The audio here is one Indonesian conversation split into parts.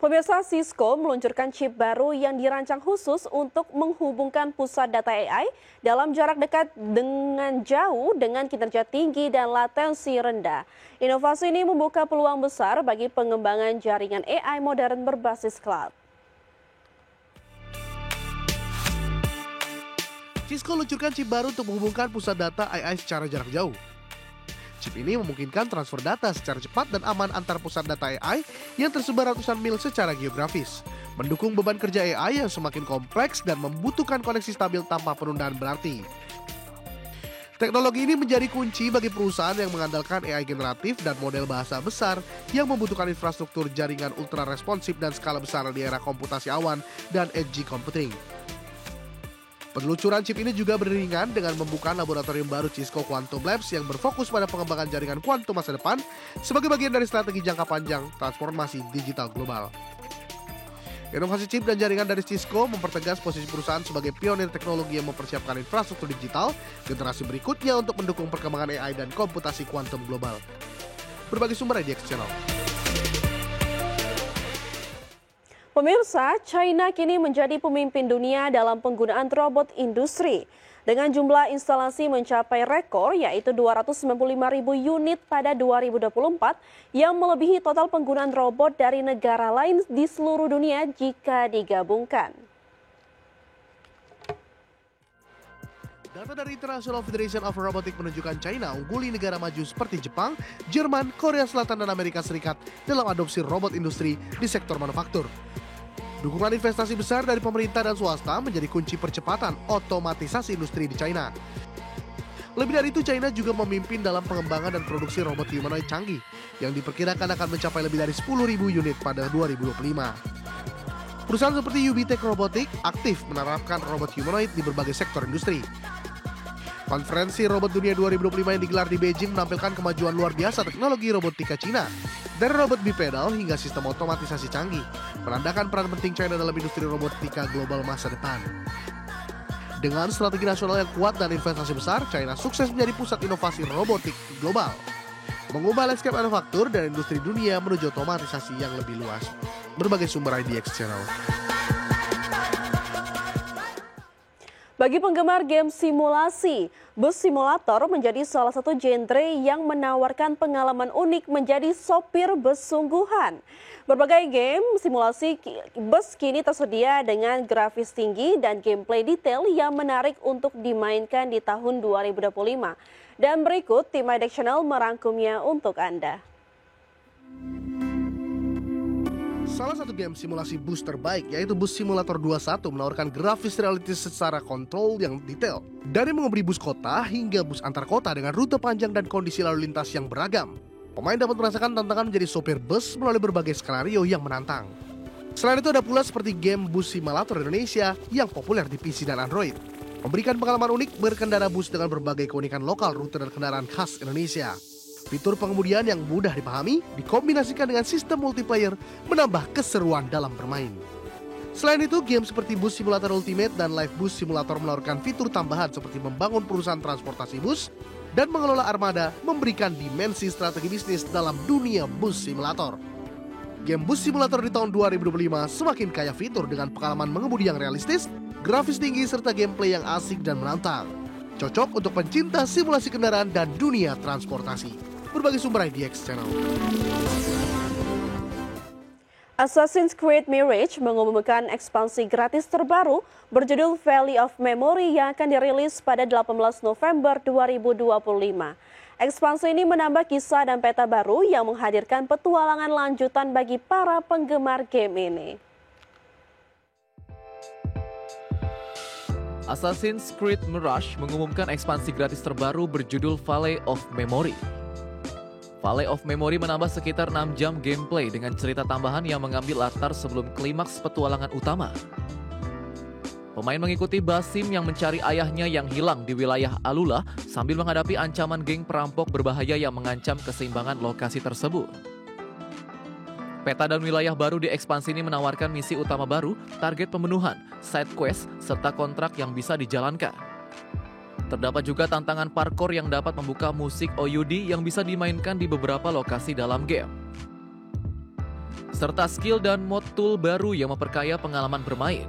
Pemirsa, Cisco meluncurkan chip baru yang dirancang khusus untuk menghubungkan pusat data AI dalam jarak dekat dengan jauh dengan kinerja tinggi dan latensi rendah. Inovasi ini membuka peluang besar bagi pengembangan jaringan AI modern berbasis cloud. Cisco luncurkan chip baru untuk menghubungkan pusat data AI secara jarak jauh. Chip ini memungkinkan transfer data secara cepat dan aman antar pusat data AI yang tersebar ratusan mil secara geografis, mendukung beban kerja AI yang semakin kompleks dan membutuhkan koneksi stabil tanpa penundaan berarti. Teknologi ini menjadi kunci bagi perusahaan yang mengandalkan AI generatif dan model bahasa besar yang membutuhkan infrastruktur jaringan ultra responsif dan skala besar di era komputasi awan dan edge computing. Peluncuran chip ini juga beriringan dengan membuka laboratorium baru Cisco Quantum Labs yang berfokus pada pengembangan jaringan kuantum masa depan sebagai bagian dari strategi jangka panjang transformasi digital global. Inovasi chip dan jaringan dari Cisco mempertegas posisi perusahaan sebagai pionir teknologi yang mempersiapkan infrastruktur digital generasi berikutnya untuk mendukung perkembangan AI dan komputasi kuantum global. Berbagai sumber IDX Channel. Pemirsa, China kini menjadi pemimpin dunia dalam penggunaan robot industri. Dengan jumlah instalasi mencapai rekor yaitu 295.000 unit pada 2024 yang melebihi total penggunaan robot dari negara lain di seluruh dunia jika digabungkan. Data dari International Federation of Robotics menunjukkan China ungguli negara maju seperti Jepang, Jerman, Korea Selatan, dan Amerika Serikat dalam adopsi robot industri di sektor manufaktur. Dukungan investasi besar dari pemerintah dan swasta menjadi kunci percepatan otomatisasi industri di China. Lebih dari itu, China juga memimpin dalam pengembangan dan produksi robot humanoid canggih yang diperkirakan akan mencapai lebih dari 10.000 unit pada 2025. Perusahaan seperti UBTech Robotics aktif menerapkan robot humanoid di berbagai sektor industri. Konferensi Robot Dunia 2025 yang digelar di Beijing menampilkan kemajuan luar biasa teknologi robotika Cina. Dari robot bipedal hingga sistem otomatisasi canggih, menandakan peran penting China dalam industri robotika global masa depan. Dengan strategi nasional yang kuat dan investasi besar, China sukses menjadi pusat inovasi robotik global, mengubah landscape manufaktur dan industri dunia menuju otomatisasi yang lebih luas. Berbagai sumber IDX Channel. Bagi penggemar game simulasi, bus simulator menjadi salah satu genre yang menawarkan pengalaman unik menjadi sopir bus sungguhan. Berbagai game simulasi bus kini tersedia dengan grafis tinggi dan gameplay detail yang menarik untuk dimainkan di tahun 2025. Dan berikut tim IDX Channel merangkumnya untuk Anda. Salah satu game simulasi bus terbaik yaitu Bus Simulator 21 menawarkan grafis realistis secara kontrol yang detail. Dari mengemudi bus kota hingga bus antar kota dengan rute panjang dan kondisi lalu lintas yang beragam. Pemain dapat merasakan tantangan menjadi sopir bus melalui berbagai skenario yang menantang. Selain itu ada pula seperti game Bus Simulator Indonesia yang populer di PC dan Android. Memberikan pengalaman unik berkendara bus dengan berbagai keunikan lokal rute dan kendaraan khas Indonesia. Fitur pengemudian yang mudah dipahami dikombinasikan dengan sistem multiplayer menambah keseruan dalam bermain. Selain itu, game seperti Bus Simulator Ultimate dan Live Bus Simulator menawarkan fitur tambahan seperti membangun perusahaan transportasi bus dan mengelola armada, memberikan dimensi strategi bisnis dalam dunia bus simulator. Game Bus Simulator di tahun 2025 semakin kaya fitur dengan pengalaman mengemudi yang realistis, grafis tinggi serta gameplay yang asik dan menantang. Cocok untuk pencinta simulasi kendaraan dan dunia transportasi. Berbagai sumber IDX Channel. Assassin's Creed Mirage mengumumkan ekspansi gratis terbaru berjudul Valley of Memory yang akan dirilis pada 18 November 2025. Ekspansi ini menambah kisah dan peta baru yang menghadirkan petualangan lanjutan bagi para penggemar game ini. Assassin's Creed Mirage mengumumkan ekspansi gratis terbaru berjudul Valley of Memory. Valley of Memory menambah sekitar 6 jam gameplay dengan cerita tambahan yang mengambil latar sebelum klimaks petualangan utama. Pemain mengikuti Basim yang mencari ayahnya yang hilang di wilayah Alula sambil menghadapi ancaman geng perampok berbahaya yang mengancam keseimbangan lokasi tersebut. Peta dan wilayah baru di ekspansi ini menawarkan misi utama baru, target pemenuhan, side quest, serta kontrak yang bisa dijalankan. Terdapat juga tantangan parkour yang dapat membuka musik OUD yang bisa dimainkan di beberapa lokasi dalam game. serta skill dan mod tool baru yang memperkaya pengalaman bermain.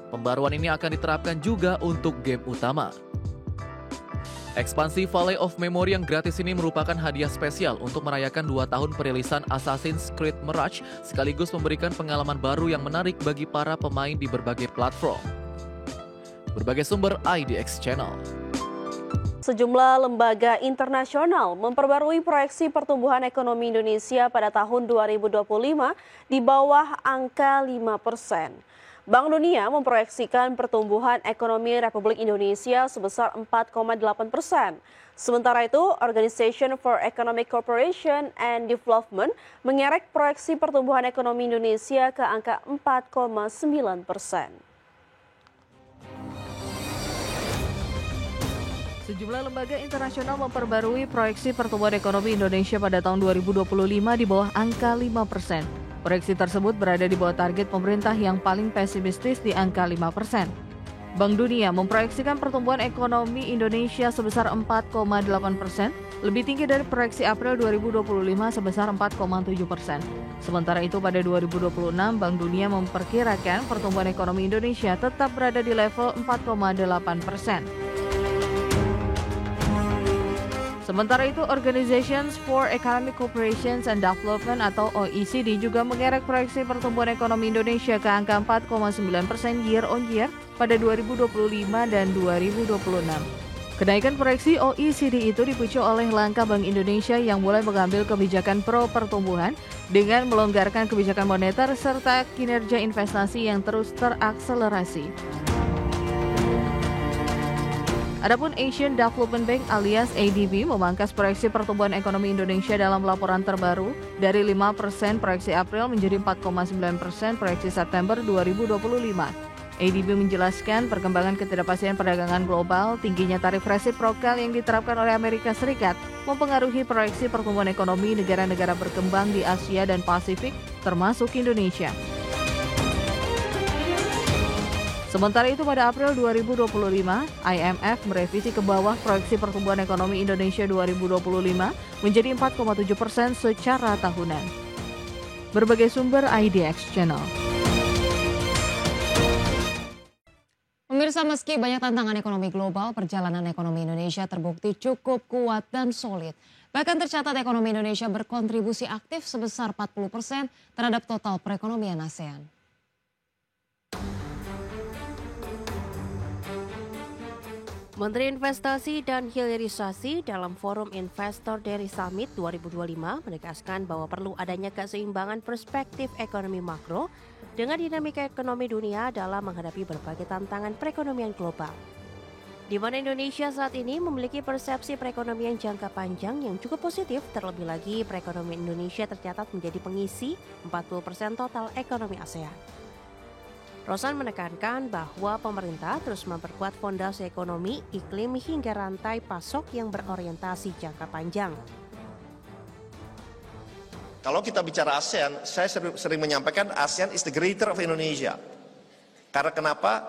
Pembaruan ini akan diterapkan juga untuk game utama. Ekspansi Valley of Memory yang gratis ini merupakan hadiah spesial untuk merayakan 2 tahun perilisan Assassin's Creed Mirage, sekaligus memberikan pengalaman baru yang menarik bagi para pemain di berbagai platform. Berbagai sumber IDX Channel. Sejumlah lembaga internasional memperbarui proyeksi pertumbuhan ekonomi Indonesia pada tahun 2025 di bawah angka 5%. Bank Dunia memproyeksikan pertumbuhan ekonomi Republik Indonesia sebesar 4,8%. Sementara itu, Organization for Economic Cooperation and Development mengerek proyeksi pertumbuhan ekonomi Indonesia ke angka 4,9%. Sejumlah lembaga internasional memperbarui proyeksi pertumbuhan ekonomi Indonesia pada tahun 2025 di bawah angka 5%. Proyeksi tersebut berada di bawah target pemerintah yang paling pesimistis di angka 5%. Bank Dunia memproyeksikan pertumbuhan ekonomi Indonesia sebesar 4,8%, lebih tinggi dari proyeksi April 2025 sebesar 4,7%. Sementara itu pada 2026, Bank Dunia memperkirakan pertumbuhan ekonomi Indonesia tetap berada di level 4,8%. Sementara itu, Organizations for Economic Cooperation and Development atau OECD juga mengerek proyeksi pertumbuhan ekonomi Indonesia ke angka 4,9% year on year pada 2025 dan 2026. Kenaikan proyeksi OECD itu dipicu oleh langkah Bank Indonesia yang mulai mengambil kebijakan pro pertumbuhan dengan melonggarkan kebijakan moneter serta kinerja investasi yang terus terakselerasi. Adapun Asian Development Bank alias ADB memangkas proyeksi pertumbuhan ekonomi Indonesia dalam laporan terbaru dari 5% proyeksi April menjadi 4,9% proyeksi September 2025. ADB menjelaskan perkembangan ketidakpastian perdagangan global, tingginya tarif resiprokal yang diterapkan oleh Amerika Serikat mempengaruhi proyeksi pertumbuhan ekonomi negara-negara berkembang di Asia dan Pasifik termasuk Indonesia. Sementara itu pada April 2025, IMF merevisi ke bawah proyeksi pertumbuhan ekonomi Indonesia 2025 menjadi 4,7% secara tahunan. Berbagai sumber IDX Channel. Pemirsa, meski banyak tantangan ekonomi global, perjalanan ekonomi Indonesia terbukti cukup kuat dan solid. Bahkan tercatat ekonomi Indonesia berkontribusi aktif sebesar 40% terhadap total perekonomian ASEAN. Menteri Investasi dan Hilirisasi dalam Forum Investor Dairy Summit 2025 menegaskan bahwa perlu adanya keseimbangan perspektif ekonomi makro dengan dinamika ekonomi dunia dalam menghadapi berbagai tantangan perekonomian global. Di mana Indonesia saat ini memiliki persepsi perekonomian jangka panjang yang cukup positif, terlebih lagi perekonomian Indonesia tercatat menjadi pengisi 40% total ekonomi ASEAN. Rosan menekankan bahwa pemerintah terus memperkuat fondasi ekonomi, iklim hingga rantai pasok yang berorientasi jangka panjang. Kalau kita bicara ASEAN, saya sering menyampaikan ASEAN is the greater of Indonesia. Karena kenapa?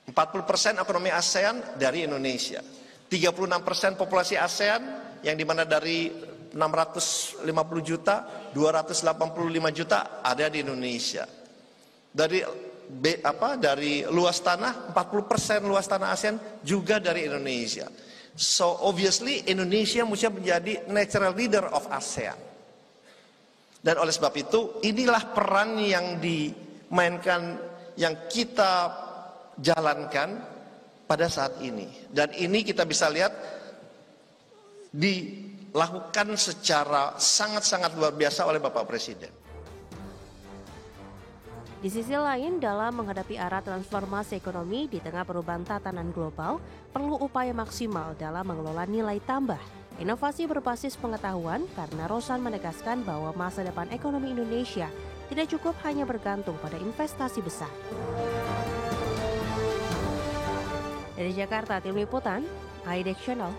40% ekonomi ASEAN dari Indonesia. 36% populasi ASEAN yang dimana dari 650 juta, 285 juta ada di Indonesia. Dari luas tanah, 40% luas tanah ASEAN juga dari Indonesia. So obviously Indonesia mesti menjadi natural leader of ASEAN. Dan oleh sebab itu inilah peran yang dimainkan, yang kita jalankan pada saat ini. Dan ini kita bisa lihat dilakukan secara sangat-sangat luar biasa oleh Bapak Presiden. Di sisi lain, dalam menghadapi arah transformasi ekonomi di tengah perubahan tatanan global, perlu upaya maksimal dalam mengelola nilai tambah, inovasi berbasis pengetahuan, karena Rosan menegaskan bahwa masa depan ekonomi Indonesia tidak cukup hanya bergantung pada investasi besar. Dari Jakarta, tim liputan IDX Channel.